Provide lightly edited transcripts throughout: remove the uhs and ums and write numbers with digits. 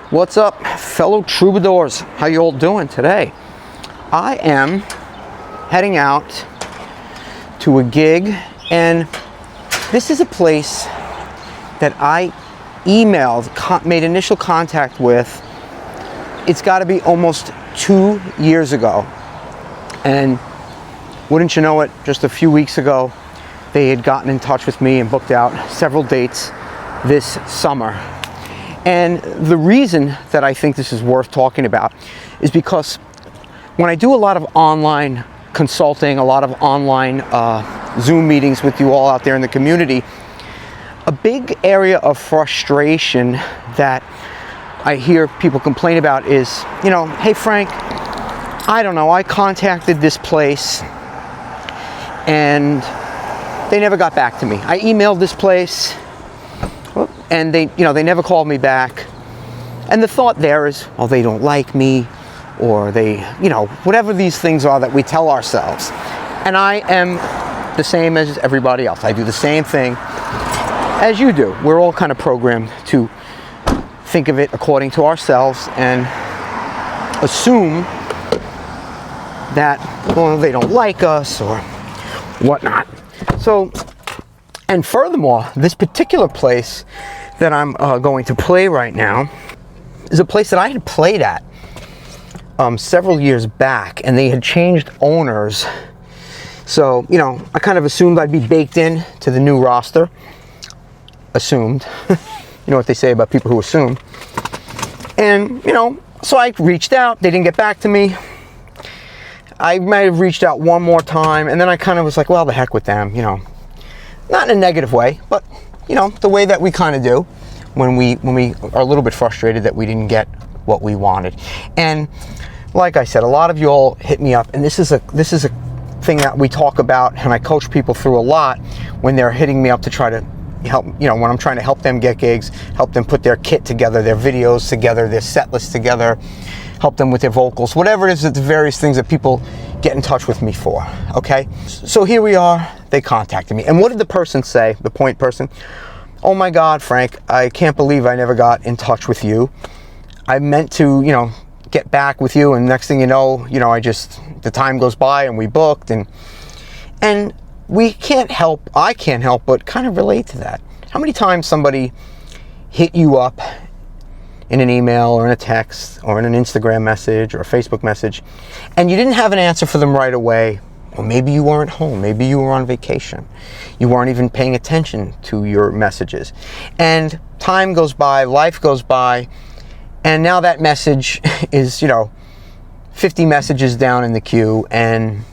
What's up, fellow troubadours? How you all doing today? I am heading out to a gig, and this is a place that I made initial contact with. It's got to be almost 2 years ago, and wouldn't you know it, just a few weeks ago they had gotten in touch with me and booked out several dates this summer. And the reason that I think this is worth talking about is because when I do a lot of online consulting, a lot of online Zoom meetings with you all out there in the community, a big area of frustration that I hear people complain about is, hey Frank, I don't know, I contacted this place and they never got back to me. I emailed this place and they never called me back. And the thought there is, well, they don't like me, or they, whatever these things are that we tell ourselves. And I am the same as everybody else. I do the same thing as you do. We're all kind of programmed to think of it according to ourselves and assume that, well, they don't like us or whatnot. So, and furthermore, this particular place that I'm going to play right now is a place that I had played at several years back, and they had changed owners. So, I kind of assumed I'd be baked in to the new roster. Assumed. You know what they say about people who assume. And, so I reached out. They didn't get back to me. I might have reached out one more time, and then I kind of was like, well, the heck with them, Not in a negative way, but, the way that we kind of do when we are a little bit frustrated that we didn't get what we wanted. And like I said, a lot of you all hit me up, and this is a thing that we talk about, and I coach people through a lot when they're hitting me up to try to help, when I'm trying to help them get gigs, help them put their kit together, their videos together, their set list together, help them with their vocals, whatever it is, the various things that people get in touch with me for, okay? So here we are, they contacted me. And what did the person say, the point person? Oh my God, Frank, I can't believe I never got in touch with you. I meant to, get back with you, and next thing you know, the time goes by and we booked, and I can't help but kind of relate to that. How many times somebody hit you up in an email or in a text or in an Instagram message or a Facebook message, and you didn't have an answer for them right away? Or maybe you weren't home, maybe you were on vacation. You weren't even paying attention to your messages. And time goes by, life goes by, and now that message is, 50 messages down in the queue, and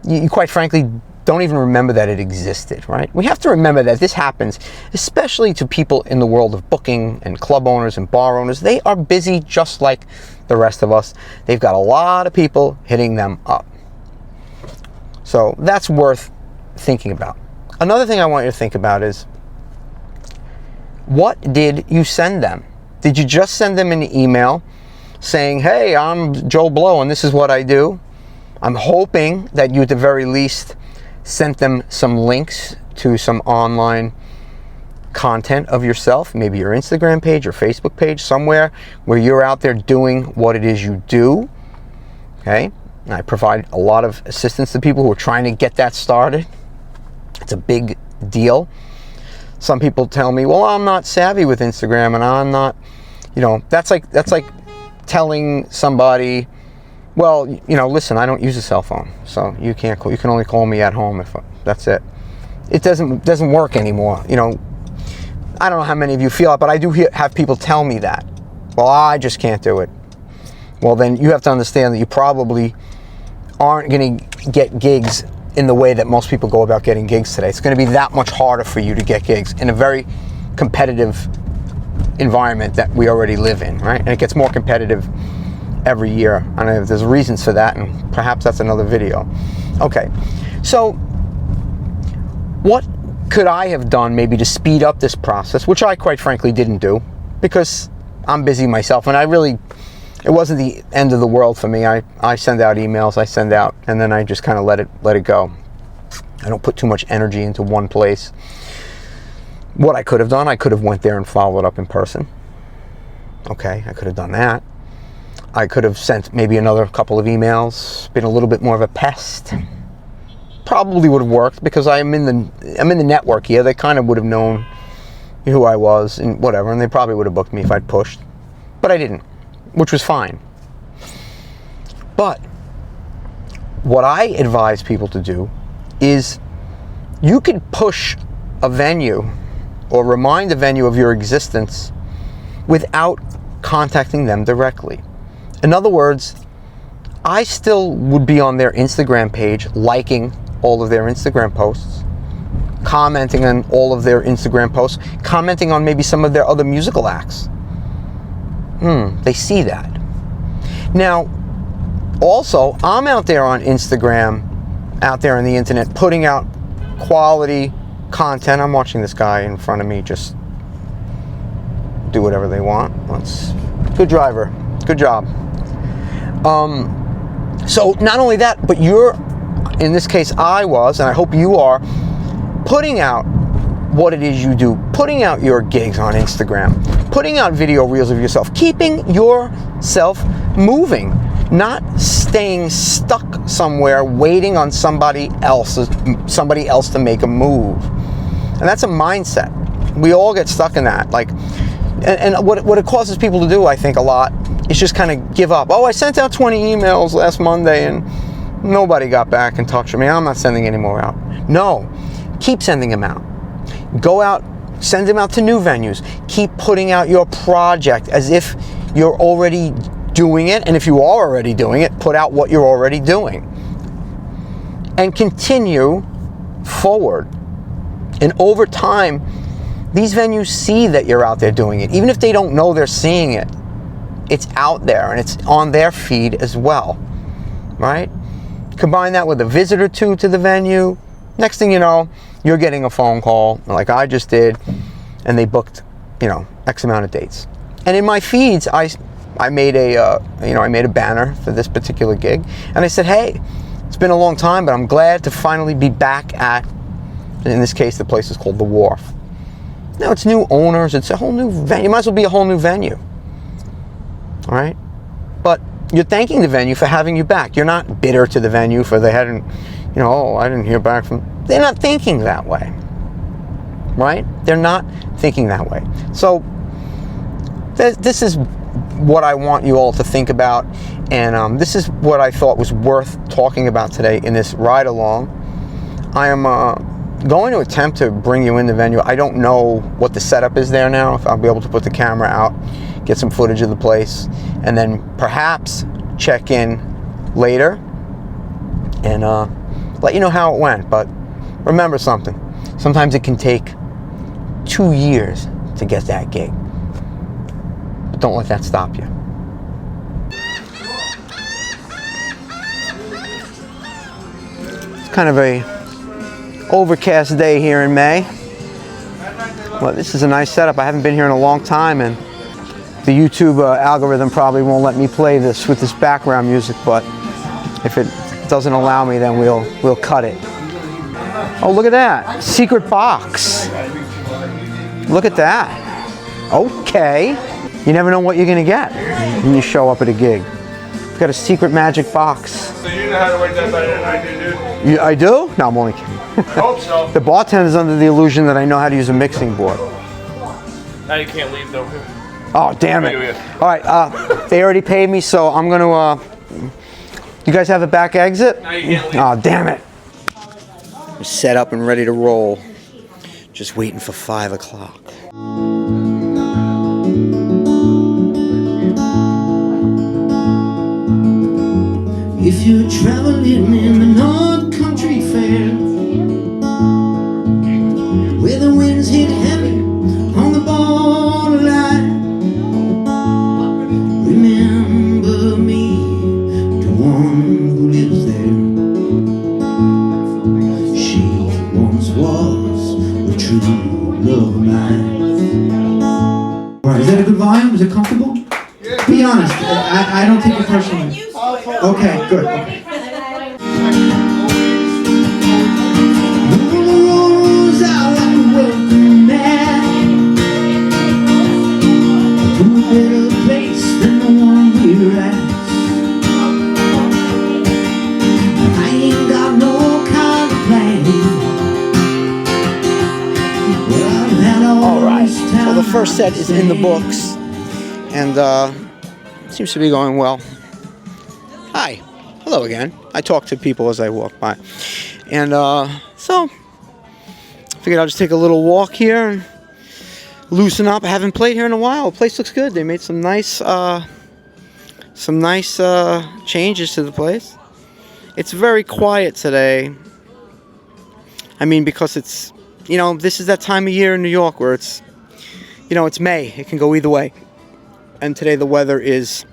you quite frankly don't even remember that it existed, right? We have to remember that this happens, especially to people in the world of booking and club owners and bar owners. They are busy just like the rest of us. They've got a lot of people hitting them up. So that's worth thinking about. Another thing I want you to think about is, what did you send them? Did you just send them an email saying, hey, I'm Joe Blow and this is what I do? I'm hoping that you at the very least sent them some links to some online content of yourself, maybe your Instagram page or Facebook page, somewhere where you're out there doing what it is you do, okay? And I provide a lot of assistance to people who are trying to get that started. It's a big deal. Some people tell me, well, I'm not savvy with Instagram, and I'm not, that's like telling somebody, well, listen, I don't use a cell phone, so you can't call, you can only call me at home that's it. It doesn't work anymore. I don't know how many of you feel it, but I do have people tell me that. Well, I just can't do it. Well, then you have to understand that you probably aren't going to get gigs in the way that most people go about getting gigs today. It's going to be that much harder for you to get gigs in a very competitive environment that we already live in, right? And it gets more competitive every year. I know there's reasons for that, and perhaps that's another video. Okay, so what could I have done maybe to speed up this process, which I quite frankly didn't do because I'm busy myself, and it wasn't the end of the world for me. I send out emails, and then I just kind of let it go. I don't put too much energy into one place. What I could have done, I could have went there and followed up in person. Okay, I could have done that. I could have sent maybe another couple of emails, been a little bit more of a pest. Probably would have worked because I'm in the network here. They kind of would have known who I was and whatever, and they probably would have booked me if I'd pushed. But I didn't, which was fine. But what I advise people to do is you could push a venue or remind a venue of your existence without contacting them directly. In other words, I still would be on their Instagram page, liking all of their Instagram posts, commenting on all of their Instagram posts, commenting on maybe some of their other musical acts. They see that. Now, also, I'm out there on Instagram, out there on the internet, putting out quality content. I'm watching this guy in front of me just do whatever they want. Good driver. Good job. So not only that, but you're, in this case I was, and I hope you are, putting out what it is you do, putting out your gigs on Instagram, putting out video reels of yourself, keeping yourself moving, not staying stuck somewhere waiting on somebody else to make a move. And that's a mindset. We all get stuck in that. Like, and what it causes people to do, I think, a lot is just kind of give up. Oh, I sent out 20 emails last Monday and nobody got back in touch with me. I'm not sending any more out. No, keep sending them out. Go out, send them out to new venues. Keep putting out your project as if you're already doing it. And if you are already doing it, put out what you're already doing. And continue forward. And over time, these venues see that you're out there doing it. Even if they don't know they're seeing it, it's out there and it's on their feed as well, right? Combine that with a visit or two to the venue. Next thing you know, you're getting a phone call like I just did, and they booked, X amount of dates. And in my feeds, I made a banner for this particular gig, and I said, hey, it's been a long time, but I'm glad to finally be back at, in this case, the place is called The Wharf. Now it's new owners, it's a whole new venue. It might as well be a whole new venue. All right? But you're thanking the venue for having you back. You're not bitter to the venue for they hadn't, I didn't hear back from. They're not thinking that way. Right? They're not thinking that way. So this is what I want you all to think about. And this is what I thought was worth talking about today in this ride along. I am going to attempt to bring you in the venue. I don't know what the setup is there now, if I'll be able to put the camera out, get some footage of the place, and then perhaps check in later and let you know how it went. But remember something, sometimes it can take 2 years to get that gig. But don't let that stop you. It's kind of a overcast day here in May. Well, this is a nice setup. I haven't been here in a long time, and the YouTube algorithm probably won't let me play this with this background music, but if it doesn't allow me, then we'll cut it. Oh, look at that. Secret box. Look at that. Okay. You never know what you're going to get when you show up at a gig. We've got a secret magic box. So you know how to work that better than I do, dude? I do? No, I'm only kidding. I hope so. The bartender's under the illusion that I know how to use a mixing board. Now you can't leave though. Oh, damn it. All right, they already paid me, so I'm going to... you guys have a back exit? Now you can't leave. Oh, damn it. We're set up and ready to roll. Just waiting for 5 o'clock. If you're traveling in the North Country Fair, where the winds hit heavy on the borderline, remember me, the one who lives there. She once was a true love of mine. All right, is that a good volume? Is it comfortable? Be honest, I don't take it personally. Okay, good. Okay. Rose out like a welcome mat. first set is in the books, and seems to be going well. Hi, hello again. I talk to people as I walk by, and so figured I'll just take a little walk here and loosen up. I haven't played here in a while. The place looks good. They made some nice changes to the place. It's very quiet today. I mean, because it's, you know, this is that time of year in New York where it's, you know, it's May. It can go either way. And today the weather is,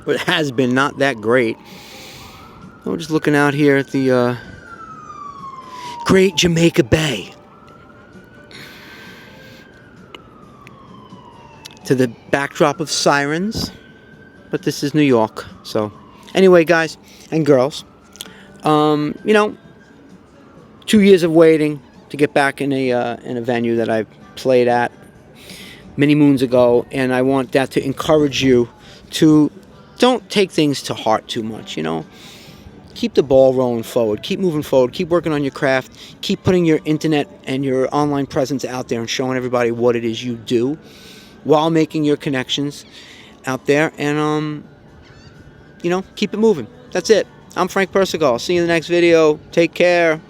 well, it has been not that great. We're just looking out here at the Great Jamaica Bay. To the backdrop of sirens. But this is New York. So, anyway, guys and girls, you know, 2 years of waiting to get back in a venue that I played at many moons ago, and I want that to encourage you to don't take things to heart too much, you know. Keep the ball rolling forward, keep moving forward, keep working on your craft, keep putting your internet and your online presence out there and showing everybody what it is you do while making your connections out there, and you know, keep it moving. That's it. I'm Frank Persigal. See you in the next video. Take care.